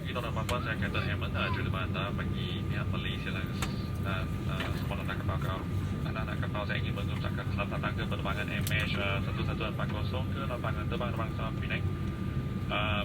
pagi tuan-tuan dan puan, saya Captain Hammond, jurutera anda bagi pihak Malaysia Airlines dan semua anak kapal kau. Anak-anak kapal saya ingin mengucapkan selamat datang ke penerbangan MH1140 ke lapangan terbang Rangsar Penang.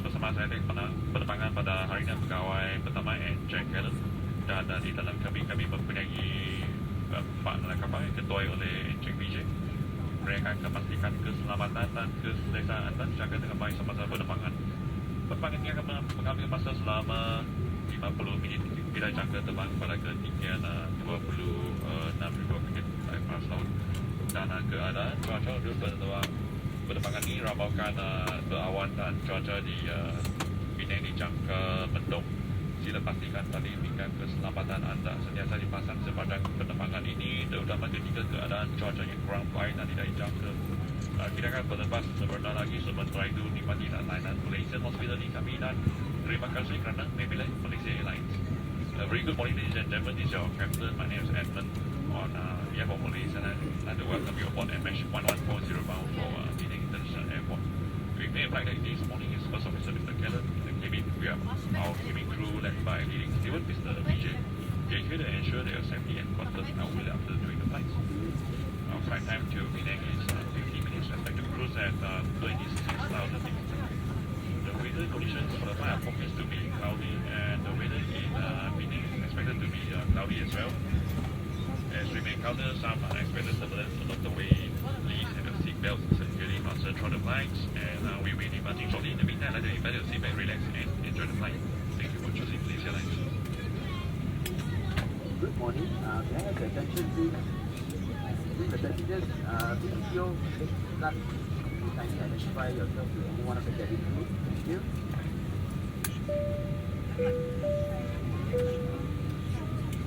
Bersama saya penerbangan pada hari ini pegawai pertama Jack Allen, dan di dalam kami mempunyai 4 anak kapal yang ketuai oleh Encik Vijay. Mereka akan memastikan keselamatan dan keselesaan anda dijaga dengan baik semasa penerbangan. Penerbangan ini akan mengambil masa selama 50 minit bila jangka terbang pada ketinggian 26,000 minit atas laut. Dan keadaan cuaca untuk penerbangan ini ramaukan berawan dan cuaca di Penang dijangka mendung. Sila pastikan tali pinggang keselamatan anda sentiasa dipasang sepanjang penerbangan ini, terutama ketika keadaan cuaca yang kurang baik dan tidak dijangka. Kita akan berlepas sebentar lagi, sementara itu nikmati layanan Malaysia Hospitality kami dan terima kasih kerana memilih Malaysia Airlines. Very good morning, ladies and gentlemen. This is your captain. My name is Edmund on behalf of Malaysia and to welcome you aboard MH1140 bound for Penang International Airport. We made a flight like this morning is First Officer Mr. Callan. In the cabin, we have our cabin crew led by leading steward Mr. Vijay. They are here to ensure their safety and comfort now will after doing the flights. Our flight time to Penang is 50 minutes. Expected cruise at 26,000 feet. The weather conditions for the flight are forecast to be cloudy, and the weather in Penang is expected to be cloudy as well. As we may encounter some unexpected turbulence along the way, please have your seatbelts securely fastened through the flights, and we will be departing shortly. In the meantime, let you invite your seatbelt, relax, and enjoy the flight. Thank you for choosing Malaysia Airlines. Good morning. May I have your attention, please? Please, the passengers, please your card. Kindly identify yourself to any one of the cabin crew. Thank you.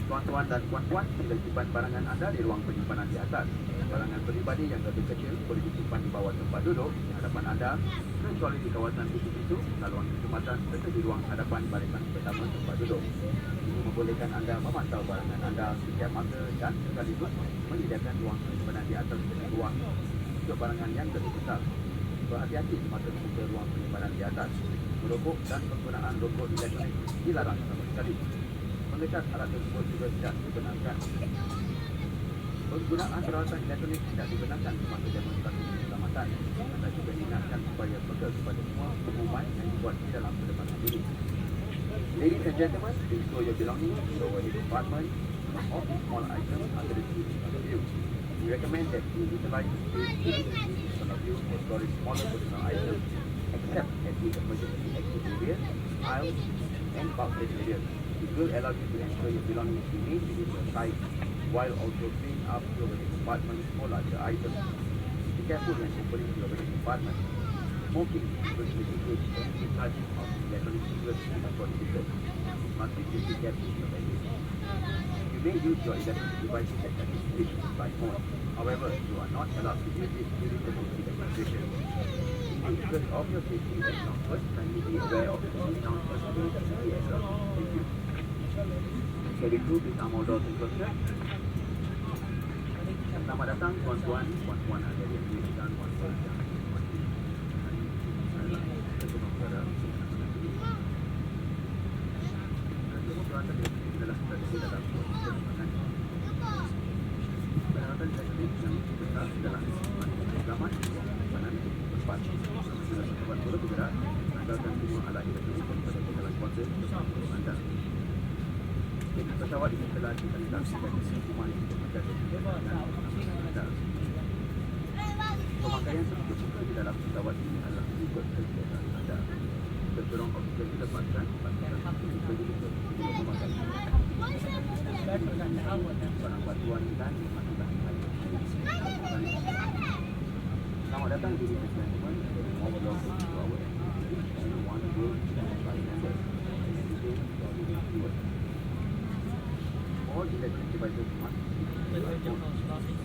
Tuan-tuan dan puan-puan, sila simpan barangan anda di ruang penyimpanan di atas. Barangan peribadi yang lebih kecil boleh disimpan di bawah tempat duduk di hadapan anda, kecuali di kawasan pintu-pintu, saluan kecamatan serta di ruang hadapan barisan pertama tempat duduk. Ini membolehkan anda memantau barangan anda setiap masa dan sekaligus menyediakan ruang penyimpanan di atas dengan ruang untuk barangan yang lebih besar. Berhati-hati semasa membuka ruang penyimpanan di atas. Merokok dan penggunaan rokok elektronik dilarang sama sekali. Mengecat alat tersebut juga tidak dibenarkan. Penggunaan peralatan elektronik tidak dibenarkan semasa demonstrasi keselamatan. Anda juga diingatkan supaya peka kepada semua pengumuman yang dibuat di dalam penerbangan ini. Ladies and gentlemen, please store your belongings in the overhead compartment. All small items under the seat in front of you. We recommend that you utilize the space in front of you for storing smaller personal items, except at the emergency exit areas, aisles, and bulkhead areas. It will allow you to ensure your belongings remain within your sight, while also freeing up the overhead compartment for larger items. Be careful when opening the overhead compartment. Smoking will include the charging of electronic cigarettes before visitors. Must be safety kept in your baggage. You may use your electronic devices at your discretion in flight mode. However, you are not allowed to use it during the safety demonstration. In the interest of your safety and comfort, kindly be aware of the announcements made in the aircraft. Thank you. Cabin crew, please arm all doors and closure. Selamat datang tuan-tuan, puan-puan hadirin dan puan-puan yang dihormati. Semua perkara semua peralatan yang adalah berada dalam penerbangan. Peralatan teknik yang besar adalah selamat penyimpanan tempat. Bila pesawat boleh bergerak, tinggalkan semua alat elektronik pada dalam kuarter bersama anda. Pesawat ini telah disanitasi dan hukuman untuk menjaga keselamatan anda. Pemakaian terbuka di dalam pesawat ini adalah mengikut kegiatan anda. Tertolong oksigen dilepaskan, pastikan terbuka ditutup sebelum memakai. Barang bantuan dan makanan lain. Selamat datang di Ladies and Gentlemen. All belong to our and one group by members. All electronic devices must be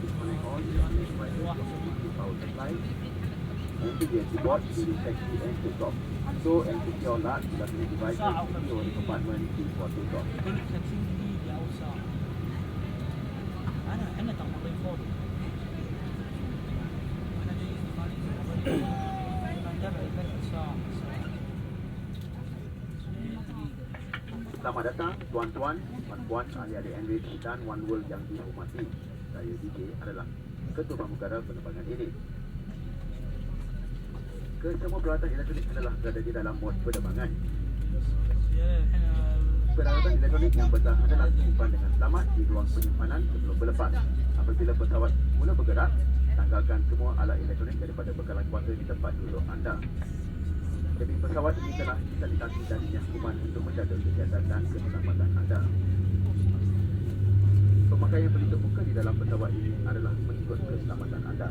disconnect all electronic devices to power supply and to the board during taxi and takeoff. So and secure large electronic devices into the compartment before takeoff. Selamat datang tuan-tuan, puan-puan, ahli-ahli Enrich dan One World yang dihormati. Saya DJ adalah Ketua Pramugara penerbangan ini. Kesemua peralatan elektronik adalah berada di dalam mod penerbangan. Peralatan elektronik yang bertahan adalah disimpan dengan selamat di ruang penyimpanan sebelum berlepas. Apabila pesawat mula bergerak, tanggalkan semua alat elektronik daripada bekalan kuasa di tempat duduk anda. Jadi pesawat ini telah disanitasi dan dinas kuman untuk menjaga kesihatan dan keselamatan anda. Pemakaian pelitup muka di dalam pesawat ini adalah mengikut keselamatan anda.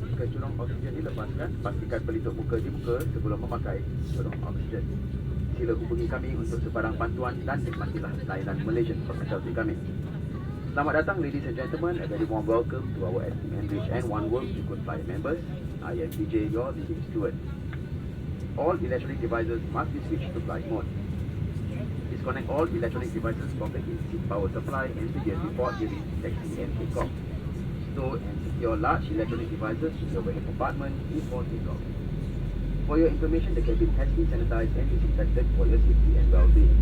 Jika curung oksigen dilepaskan, pastikan pelitup muka dibuka sebelum memakai curung oksigen. Sila hubungi kami untuk sebarang bantuan dan nikmatilah layanan Malaysian Hospitality kami. Selamat datang ladies and gentlemen, a very warm welcome to our Esteem Enrich and One World frequent flyer members. I am DJ, your leading steward. All electronic devices must be switched to flight mode. Disconnect all electronic devices from the in-seat power supply and switches before during taxi and takeoff. Store and secure large electronic devices in your overhead compartment before takeoff. For your information, the cabin has been sanitized and disinfected for your safety and well-being.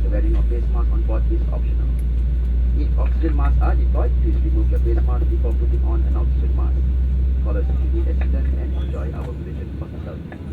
The wearing of face mask on board is optional. If oxygen masks are deployed, please remove your face mask before putting on an oxygen mask. Call us if you need assistance and enjoy our Malaysian hospitality.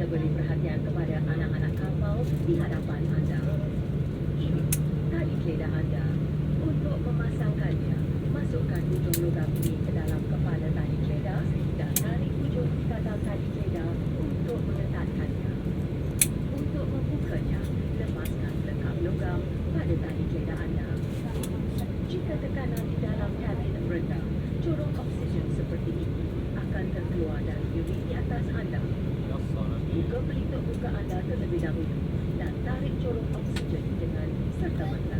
Beri perhatian kepada anak-anak kapal di hadapan anda. Ini tali keledar anda. Untuk memasangkannya, masukkan ujung logam ini ke dalam kepala tali keledar dan tarik ujung katal tali keledar untuk meletakkannya. Untuk membukanya, lepaskan lekam logam pada tali keledar anda. Jika tekanan di dalam kabin rendah, corong oksigen seperti ini akan terkeluar dari unit di atas anda. Buka pelitup muka anda terlebih dahulu dan tarik corong oksigen dengan serta-merta.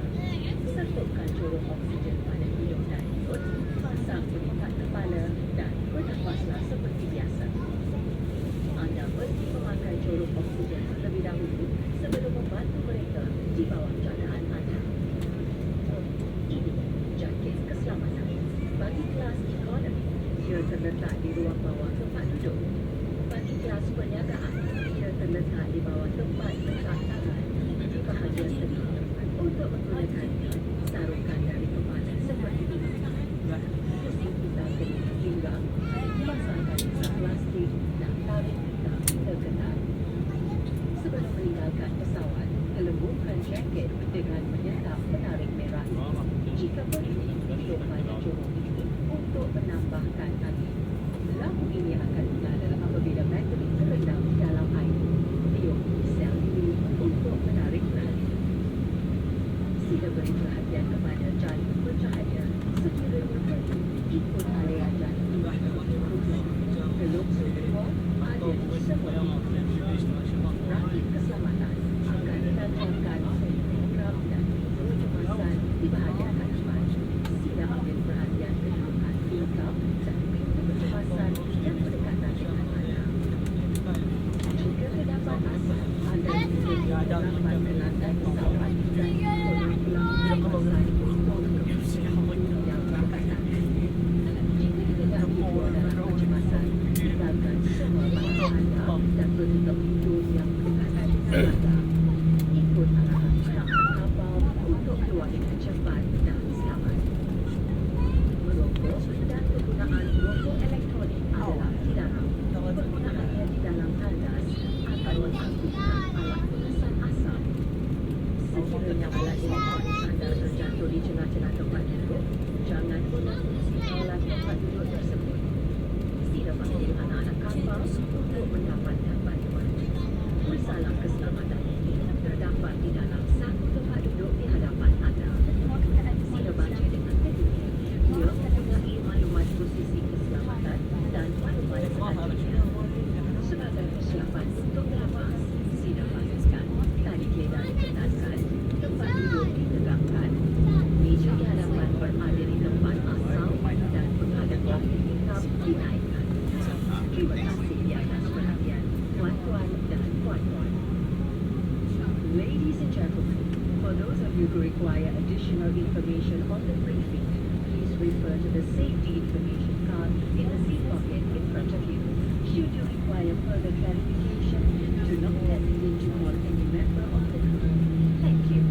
Sertupkan corong oksigen pada hidung dan mulut, pasang pengikat kepala dan bernafaslah seperti biasa. Anda mesti memakai corong oksigen terlebih dahulu sebelum membantu mereka di bawah jagaan anda. Ini jaket keselamatan. Bagi kelas ekonomi, ia terletak di ruang bawah tempat duduk. Bagi kelas perniagaan, ia terletak di bawah tempat letak tangan di bahagian tengah. Untuk menggunakannya, sarungkan dari kepala seperti ini. Pusing kita ke pinggang, pasangkan pisau plastik dan tarik kita terketat. Sebelum meninggalkan pesawat, gelembungkan jaket dengan menyetap penarik merah ini. Jika perlu, tiup pada corong ini untuk menambahkan angin. Lampu ini akan menyala apabila bateri terendam di dalam air. Tiup sel ini untuk menarik perhatian. Sila beri perhatian kepada jalur bercahaya sekiranya perlu ikut aliran jalur ini. Teluk Sumber ada di semua rakit keselamatan akan ditanamkan program dan video kemasan di bahagian hadapan. Sila ambil perhatian kedudukan tingkap dan pintu kemasan yang berdekatan dengan anda. Jika terdapat asap, anda memiliki harapan ke lantai pesawat dan tolong pulang kemasan untuk pintu yang berdekatan. Jika didedaki dua dalam kecemasan, tinggalkan semua barang anda dan menutup pintu yang berdekatan dengan anda. Ikut arahan anak-anak kapal untuk keluar dengan cepat dan selamat. Merokok dan penggunaan rokok elektronik adalah dilarang. Penggunaannya di dalam tandas akan mengaktifkan alat pengesan asap. Sekiranya alat elektronik anda terjatuh di celah-celah tempat duduk, jangan mengonsumsi alat tempat duduk tersebut. Sila panggil anak-anak kapal untuk mendapatkan bantuan. Masalah keselamatan ini terdapat di dalam satu tempat duduk di hadapan anda. Sila baca dengan teliti. Ia mempunyai maklumat posisi keselamatan dan maklumat selanjutnya. Sebagai persiapan untuk berlepas, sila pastikan tali keledar diketatkan, tempat duduk ditegakkan, meja di hadapan you require additional information on the briefing, please refer to the safety information card in the seat pocket in front of you. Should you require further clarification, do not hesitate to call any member of the crew. Thank you.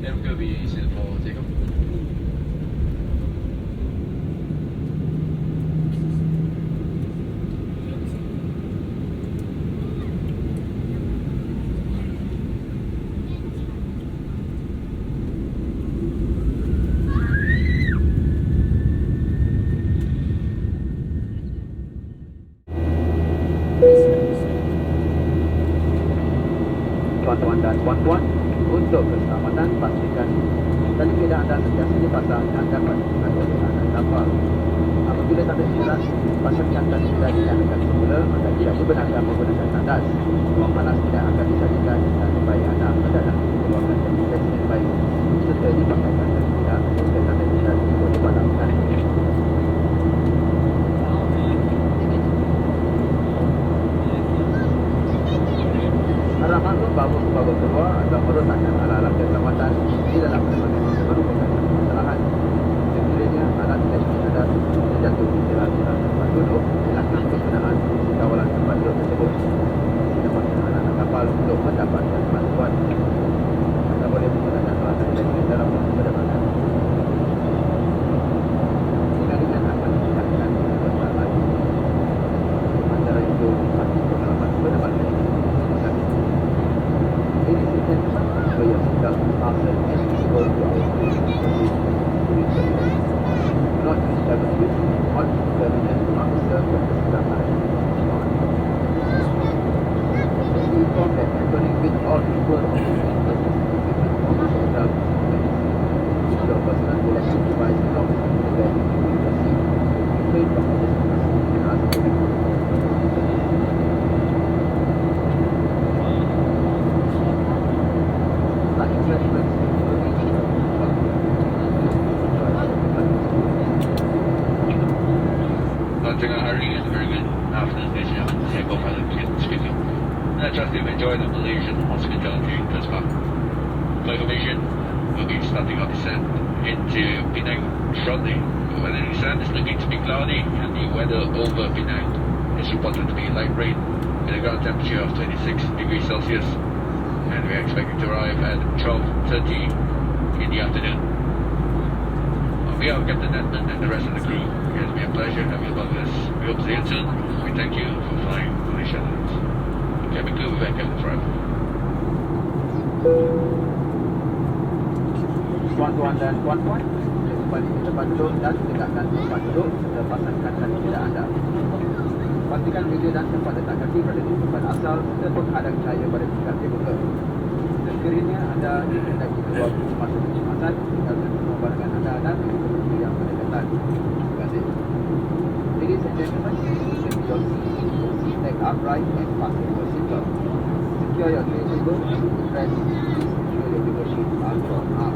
Then we're going to be set for takeoff. Tuan-tuan dan puan-puan, untuk keselamatan pastikan tali peda anda sentiasa dipasang dan dapat digunakan oleh anak kapal. Apabila tak ada isyarat, pasangkan tali peda dinyalakan semula, anda tidak dibenarkan menggunakan tandas. Ruang panas tidak akan disajikan dan baik anda mendadak keluarkan dari presiden baik serta dipakaikan tali peda untuk tanda isyarat untuk dipadamkan. Harap maklum bahawa bahawa keluar atau merosakkan alat-alat keselamatan di dalam penerbangan ini merupakan satu kesalahan. Sekiranya alat elektronik anda terjatuh di celah-celah tempat duduk, silakan penggunaan kawalan tempat duduk tersebut. Lepaskan anak-anak kapal untuk mendapatkan bantuan. Anda boleh menggunakan alat elektrik dalam penerbangan. Jaringan akan dihidupkan sebentar lagi. Antara itu, pasti pengalaman penerbangan ini. Ladies and gentlemen, for your seatbelt fasten and secure to our cruise service. Do not use cabin use or terminal to not serve the seatbelt. Please inform that entering with or equal of the equipment on the seatbelt is your personal electric device belongs to the bag in your seat. Refrain from adjusting your seat and ask for it. Tengah hari is a very good afternoon, ladies and gentlemen. Here, co-pilot Ken speaking. And I trust you've enjoyed the Malaysian hospitality thus far. For information, we'll be starting our descent into Penang shortly. The weather in Isan is looking to be cloudy, and the weather over Penang is reported to be light rain with a ground temperature of 26 degrees Celsius. And we're expecting to arrive at 12:30 in the afternoon. On behalf of Captain Edmund and the rest of the crew, it has been a pleasure having you along with us. We hope to see you soon. We thank you for flying Malaysia Airlines. Cabin crew, we're back forever. Tuan-tuan dan puan-puan, kembali ke tempat duduk dan tegakkan tempat duduk serta pasangkan tali peda anda. Pastikan meja dan tempat letak kaki pada di tempat asal serta penghadang cahaya pada tingkat terbuka. Sekiranya anda dikehendaki keluar masa kecemasan, tinggalkan semua barangan anda dan kemudian yang berdekatan. Terima kasih. Ladies and gentlemen, position your seat leg upright and fasten your seatbelt. Secure your tray table and press please ensure your paper sheets are drawn up.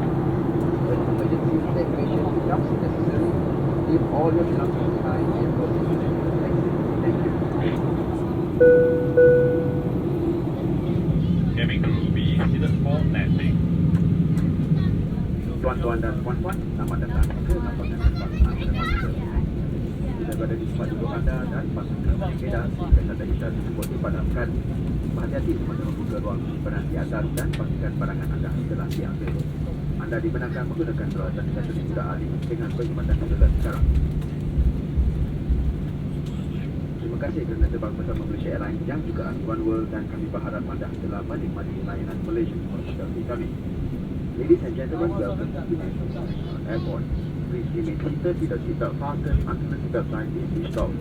When emergency evacuation becomes necessary, leave all your belongings behind and proceed to the next exit. Thank you. Cabin crew be seated for landing. Tuan-tuan dan puan-puan, selamat datang ke lapangan tempat penerbangan. Bila berada di tempat duduk anda dan pasangkan tali peda, jika tanda isyarat tersebut dipadamkan, berhati-hati semasa membuka ruang simpan di atas dan pastikan barangan anda telah diambil. Anda dibenarkan menggunakan peralatan elektronik mudah alih dengan perkhidmatan modular sekarang. Terima kasih kerana terbang bersama Malaysia Airlines yang juga One World dan kami berharap anda telah menikmati layanan Malaysian Hospitality kami. Ladies and gentlemen, welcome to Penang International Airport. Please remain seated with the seatbelt fastened until the seatbelt sign is installed.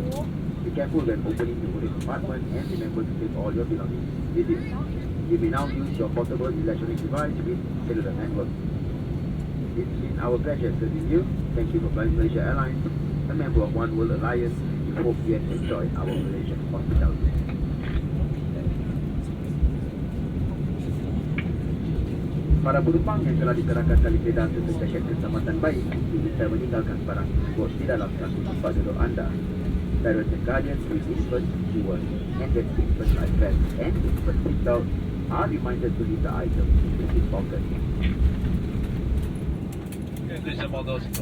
Be careful when opening the boarding compartment and remember to take all your belongings with you. You may now use your portable electronic device with cellular network. It's been our pleasure serving you. Thank you for flying Malaysia Airlines, a member of One World Alliance. We hope you have enjoyed our Malaysian hospitality. Para penumpang yang telah dikerahkan tali peda serta jaket keselamatan baik, diminta meninggalkan barang tersebut di dalam satu tempat duduk anda. Parents and guardians with infant, viewers, and infant life vest and infant seatbelt are reminded to leave the item in his pocket. Okay, please have all those in